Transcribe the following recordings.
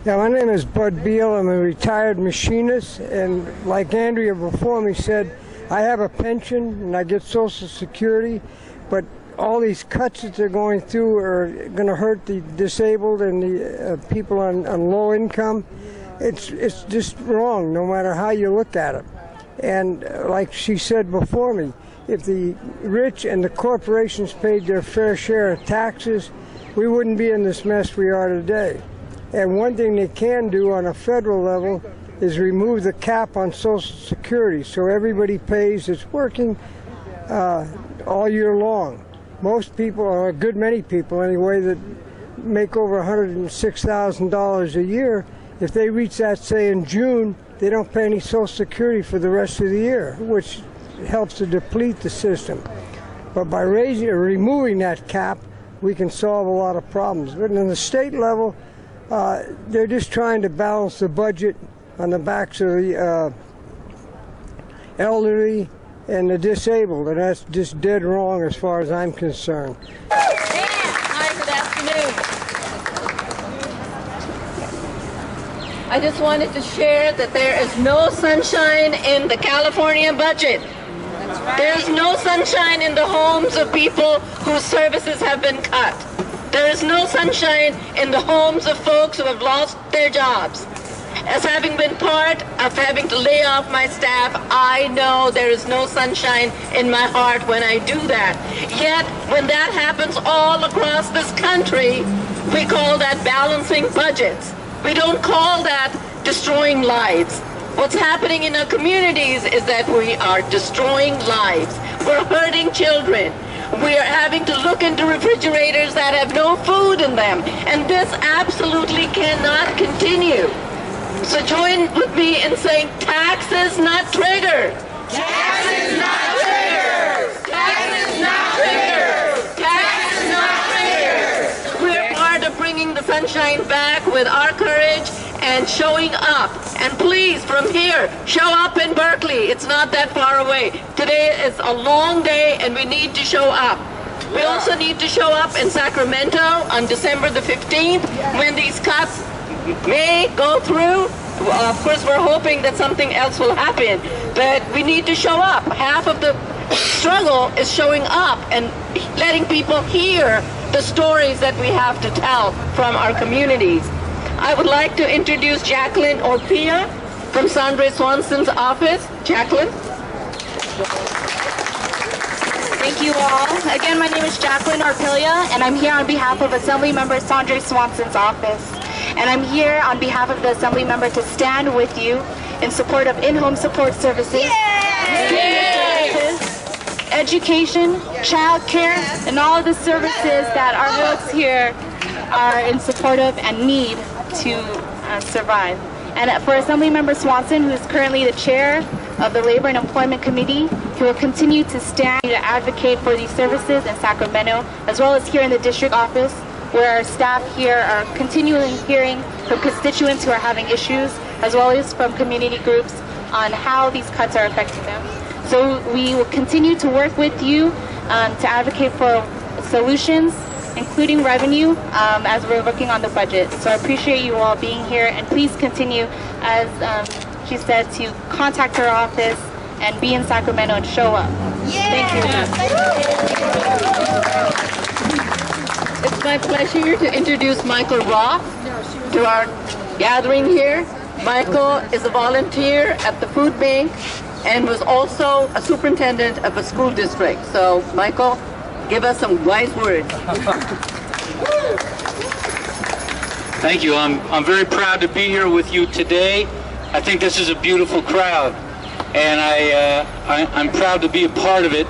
Yeah, my name is Bud Beal. I'm a retired machinist, and like Andrea before me said, I have a pension and I get Social Security, but all these cuts that they're going through are going to hurt the disabled and the people on low income. It's just wrong, no matter how you look at it. And like she said before me, if the rich and the corporations paid their fair share of taxes, we wouldn't be in this mess we are today. And one thing they can do on a federal level is remove the cap on Social Security so everybody pays that's working all year long. Most people, or a good many people anyway, that make over $106,000 a year, if they reach that, say, in June, they don't pay any Social Security for the rest of the year, which helps to deplete the system. But by raising or removing that cap, we can solve a lot of problems. But on the state level, they're just trying to balance the budget on the backs of the elderly and the disabled, and that's just dead wrong as far as I'm concerned. Hi, good afternoon. I just wanted to share that there is no sunshine in the California budget. That's right. There's no sunshine in the homes of people whose services have been cut. There is no sunshine in the homes of folks who have lost their jobs. As having been part of having to lay off my staff, I know there is no sunshine in my heart when I do that. Yet, when that happens all across this country, we call that balancing budgets. We don't call that destroying lives. What's happening in our communities is that we are destroying lives. We're hurting children. We are having to look into refrigerators that have no food in them. And this absolutely cannot continue. So join with me in saying taxes, not triggers. Taxes, not triggers. Taxes, not triggers. Taxes, not triggers. We're part of bringing the sunshine back with our courage and showing up. And please, from here, show up in Berkeley. It's not that far away. Today is a long day and we need to show up. We also need to show up in Sacramento on December the 15th when these cuts may go through. Of course, we're hoping that something else will happen, but we need to show up. Half of the struggle is showing up and letting people hear the stories that we have to tell from our communities. I would like to introduce Jacqueline Orpia from Sandra Swanson's office. Jacqueline. Thank you all. Again, my name is Jacqueline Orpia, and I'm here on behalf of Assembly Member Sandra Swanson's office. And I'm here on behalf of the Assembly Member to stand with you in support of in-home support services, education, child care, and all of the services that our folks here are in support of and need to survive. And for Assembly Member Swanson, who is currently the chair of the Labor and Employment Committee, he will continue to stand to advocate for these services in Sacramento, as well as here in the district office, where our staff here are continually hearing from constituents who are having issues, as well as from community groups on how these cuts are affecting them. So we will continue to work with you to advocate for solutions, including revenue, as we're working on the budget. So I appreciate you all being here, and please continue, as she said, to contact her office and be in Sacramento and show up. Thank you. It's my pleasure to introduce Michael Roth to our gathering here. Michael is a volunteer at the food bank and was also a superintendent of a school district. So, Michael, give us some wise words. Thank you. I'm very proud to be here with you today. I think this is a beautiful crowd, and I'm proud to be a part of it.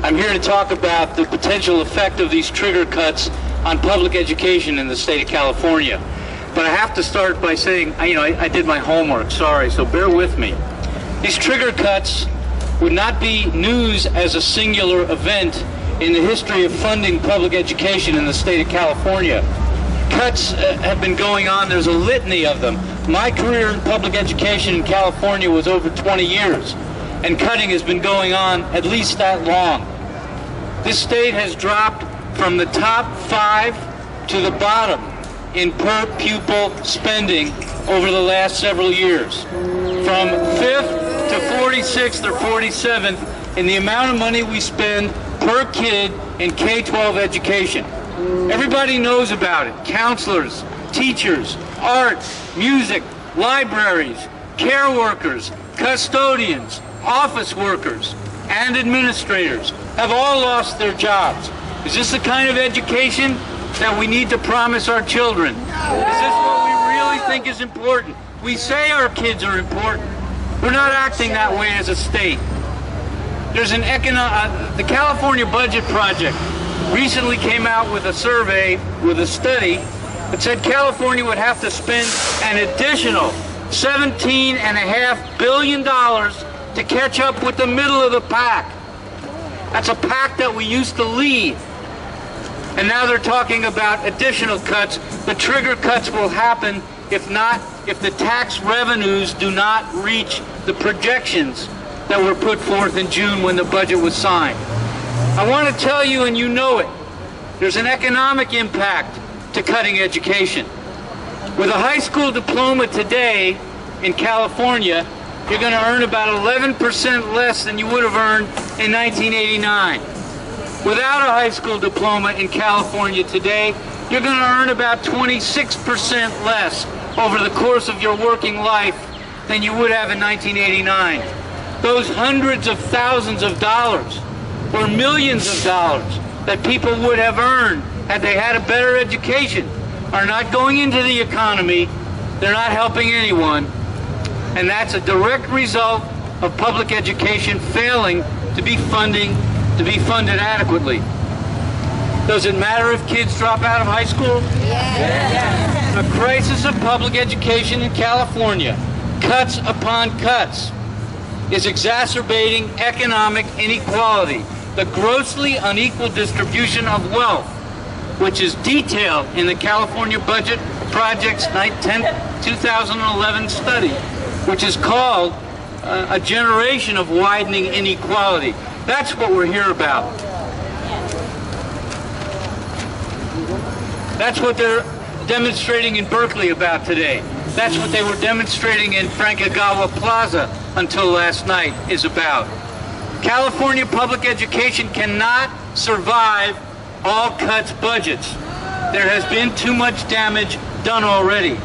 I'm here to talk about the potential effect of these trigger cuts on public education in the state of California. But I have to start by saying, I did my homework, sorry, so bear with me. These trigger cuts would not be news as a singular event in the history of funding public education in the state of California. Cuts have been going on, there's a litany of them. My career in public education in California was over 20 years, and cutting has been going on at least that long. This state has dropped from the top 5 to the bottom in per pupil spending over the last several years. From 5th to 46th or 47th in the amount of money we spend per kid in K-12 education. Everybody knows about it. Counselors, teachers, art, music, libraries, care workers, custodians, office workers, and administrators have all lost their jobs. Is this the kind of education that we need to promise our children? Is this what we really think is important? We say our kids are important. We're not acting that way as a state. There's an the California Budget Project recently came out with a survey, with a study, that said California would have to spend an additional $17.5 billion to catch up with the middle of the pack. That's a pack that we used to lead. And now they're talking about additional cuts. The trigger cuts will happen if the tax revenues do not reach the projections that were put forth in June when the budget was signed. I want to tell you, and you know it, there's an economic impact to cutting education. With a high school diploma today in California, you're going to earn about 11% less than you would have earned in 1989. Without a high school diploma in California today, you're going to earn about 26% less over the course of your working life than you would have in 1989. Those hundreds of thousands of dollars or millions of dollars that people would have earned had they had a better education are not going into the economy. They're not helping anyone. And that's a direct result of public education failing to be funded adequately. Does it matter if kids drop out of high school? Yes. A crisis of public education in California, cuts upon cuts, is exacerbating economic inequality, the grossly unequal distribution of wealth, which is detailed in the California Budget Project's 2011 study, which is called A Generation of Widening Inequality. That's what we're here about. That's what they're demonstrating in Berkeley about today. That's what they were demonstrating in Frankagawa Plaza until last night is about. California public education cannot survive all cuts budgets. There has been too much damage done already.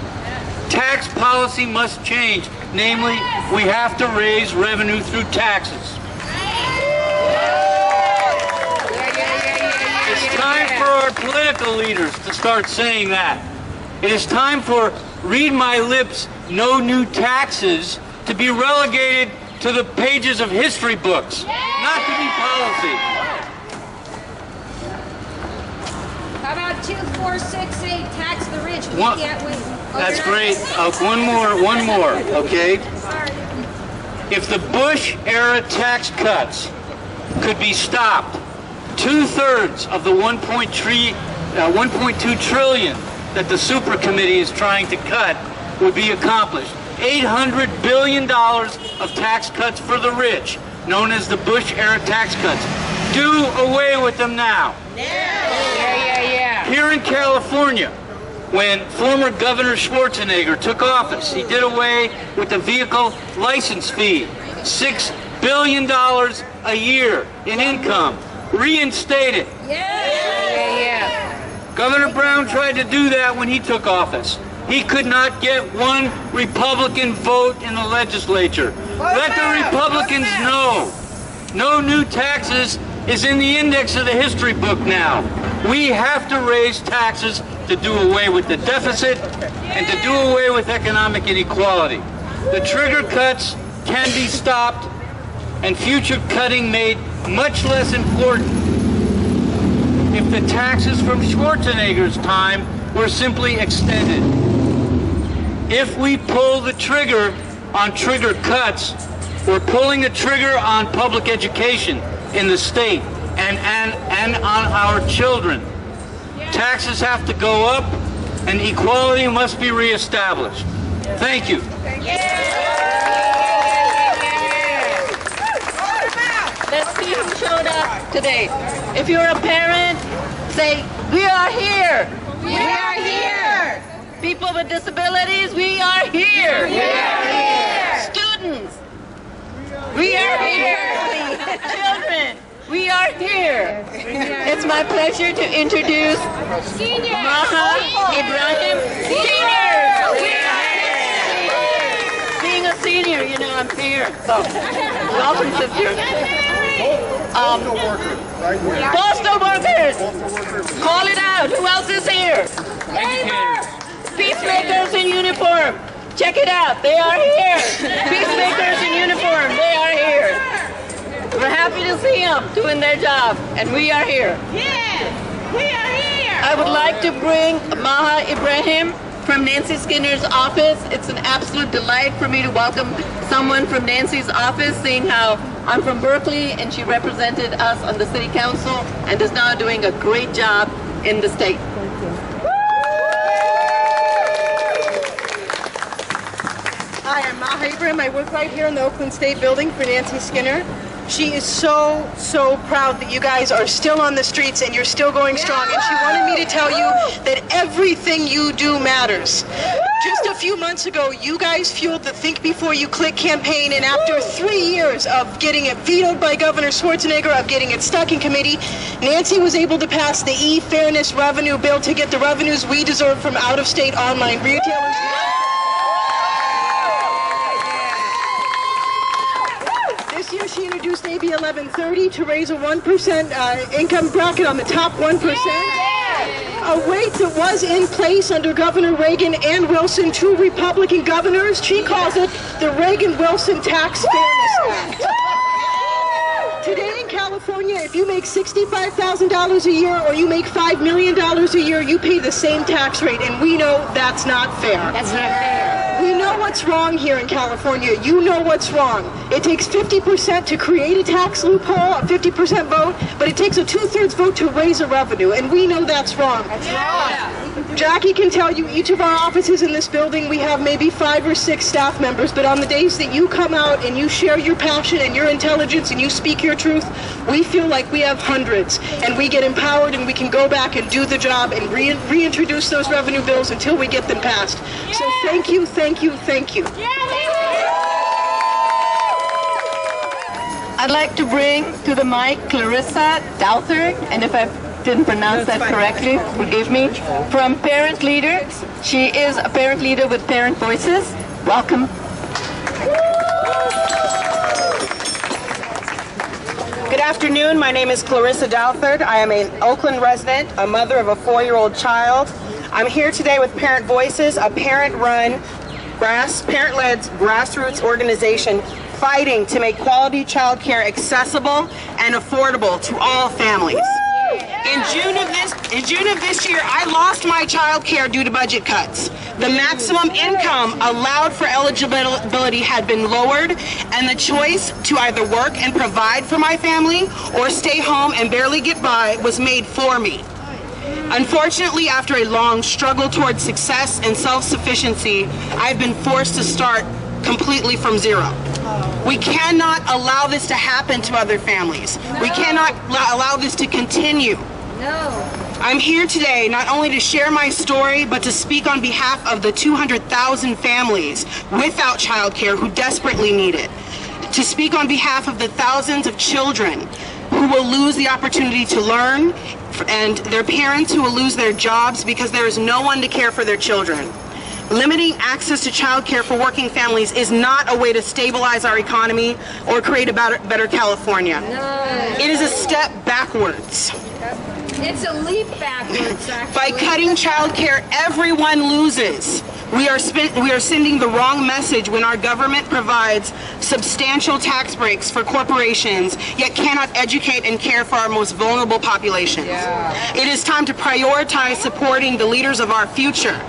Tax policy must change. Namely, we have to raise revenue through taxes. It's time for our political leaders to start saying that. It is time for read my lips, no new taxes to be relegated to the pages of history books, not to be policy. How about 2468, tax the rich? That's great. One more, okay? If the Bush-era tax cuts could be stopped, 2/3 of the 1.2 trillion that the super committee is trying to cut would be accomplished. $800 billion of tax cuts for the rich, known as the Bush-era tax cuts. Do away with them now. Here in California, when former Governor Schwarzenegger took office, he did away with the vehicle license fee. $6 billion a year in income. Reinstated. Governor Brown tried to do that when he took office. He could not get one Republican vote in the legislature. Let the Republicans know. No new taxes is in the index of the history book now. We have to raise taxes to do away with the deficit and to do away with economic inequality. The trigger cuts can be stopped and future cutting made much less important if the taxes from Schwarzenegger's time were simply extended. If we pull the trigger on trigger cuts, we're pulling the trigger on public education in the state and on our children. Taxes have to go up and equality must be reestablished. Thank you. Let's see who showed up today. If you're a parent, say, we are here. We are here. People with disabilities, we are here. We are here. Students, we are here. Children, we are here. It's my pleasure to introduce Maha Ibrahim Seniors. We are here. Being a senior, you know, I'm here. So, welcome, sisters. Postal workers, call it out. Who else is here? Peacemakers in uniform. Check it out. They are here. Peacemakers in uniform. They are here. We're happy to see them doing their job, and we are here. Yeah, we are here. I would like to bring Maha Ibrahim from Nancy Skinner's office. It's an absolute delight for me to welcome someone from Nancy's office, seeing how I'm from Berkeley and she represented us on the city council and is now doing a great job in the state. Hi, I'm Maha Ibrahim. I work right here in the Oakland State Building for Nancy Skinner. She is so proud that you guys are still on the streets and you're still going strong. And she wanted me to tell you that everything you do matters. Just a few months ago, you guys fueled the Think Before You Click campaign, and after 3 years of getting it vetoed by Governor Schwarzenegger, of getting it stuck in committee, Nancy was able to pass the e-fairness revenue bill to get the revenues we deserve from out-of-state online retailers. This year she introduced AB 1130 to raise a 1% income bracket on the top 1%. A rate that was in place under Governor Reagan and Wilson, two Republican governors. She calls it the Reagan-Wilson Tax Fairness Act. Today in California, if you make $65,000 a year or you make $5 million a year, you pay the same tax rate, and we know that's not fair. That's not fair. We know what's wrong here in California. You know what's wrong. It takes 50% to create a tax loophole, a 50% vote, but it takes a 2/3 vote to raise a revenue, and we know that's wrong. That's wrong. Jackie can tell you, each of our offices in this building, we have maybe 5 or 6 staff members, but on the days that you come out and you share your passion and your intelligence and you speak your truth, we feel like we have hundreds, and we get empowered and we can go back and do the job and reintroduce those revenue bills until we get them passed. So thank you, thank you, thank you. I'd like to bring to the mic Clarissa Douthert, and if I didn't pronounce that correctly, forgive me, from Parent Leader. She is a parent leader with Parent Voices. Welcome. Good afternoon. My name is Clarissa Douthert. I am an Oakland resident, a mother of a 4-year-old child. I'm here today with Parent Voices, a parent-run, parent-led grassroots organization fighting to make quality child care accessible and affordable to all families. In June of this year, I lost my child care due to budget cuts. The maximum income allowed for eligibility had been lowered, and the choice to either work and provide for my family or stay home and barely get by was made for me. Unfortunately, after a long struggle towards success and self-sufficiency, I've been forced to start completely from zero. We cannot allow this to happen to other families. We cannot allow this to continue. I'm here today not only to share my story, but to speak on behalf of the 200,000 families without childcare who desperately need it. To speak on behalf of the thousands of children who will lose the opportunity to learn, and their parents who will lose their jobs because there is no one to care for their children. Limiting access to childcare for working families is not a way to stabilize our economy or create a better California. It is a step backwards. It's a leap backwards, actually. By cutting childcare, everyone loses. We are sending the wrong message when our government provides substantial tax breaks for corporations, yet cannot educate and care for our most vulnerable populations. It is time to prioritize supporting the leaders of our future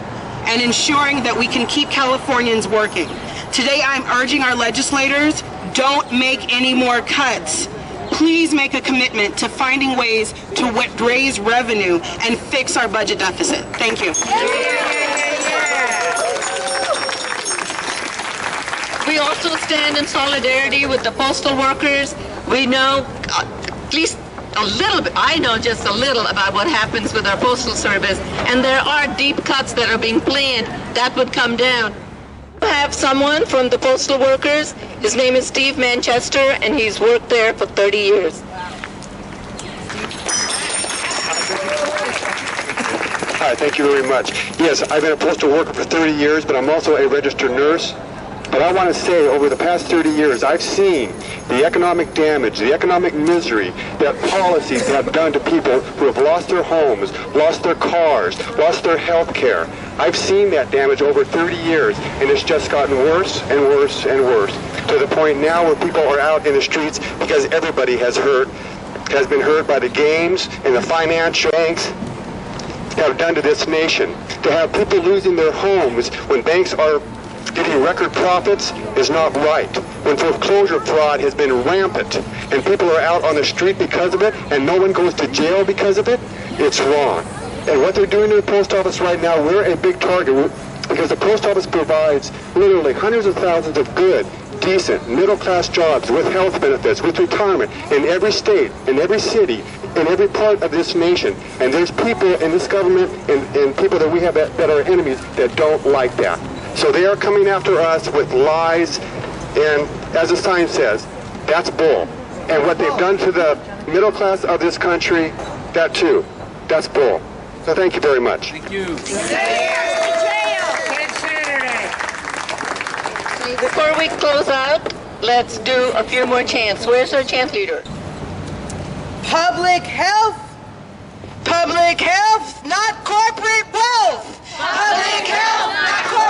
and ensuring that we can keep Californians working. Today, I'm urging our legislators, don't make any more cuts. Please make a commitment to finding ways to raise revenue and fix our budget deficit. Thank you. We also stand in solidarity with the postal workers. We know, at least a little bit, I know just a little about what happens with our postal service, and there are deep cuts that are being planned that would come down. We have someone from the postal workers. His name is Steve Manchester, and he's worked there for 30 years. Hi, thank you very much. Yes, I've been a postal worker for 30 years, but I'm also a registered nurse. But I want to say, over the past 30 years, I've seen the economic damage, the economic misery that policies have done to people who have lost their homes, lost their cars, lost their health care. I've seen that damage over 30 years, and it's just gotten worse and worse and worse, to the point now where people are out in the streets because everybody has been hurt by the games and the financial banks have done to this nation. To have people losing their homes when banks are getting record profits is not right. When foreclosure fraud has been rampant and people are out on the street because of it and no one goes to jail because of it, it's wrong. And what they're doing to the post office right now, we're a big target because the post office provides literally hundreds of thousands of good, decent, middle-class jobs with health benefits, with retirement in every state, in every city, in every part of this nation. And there's people in this government and people that we have that are enemies that don't like that. So they are coming after us with lies, and as the sign says, that's bull. And what they've done to the middle class of this country, that too, that's bull. So thank you very much. Thank you. Before we close out, let's do a few more chants. Where's our chant leader? Public health. Public health, not corporate wealth. Public health, not corporate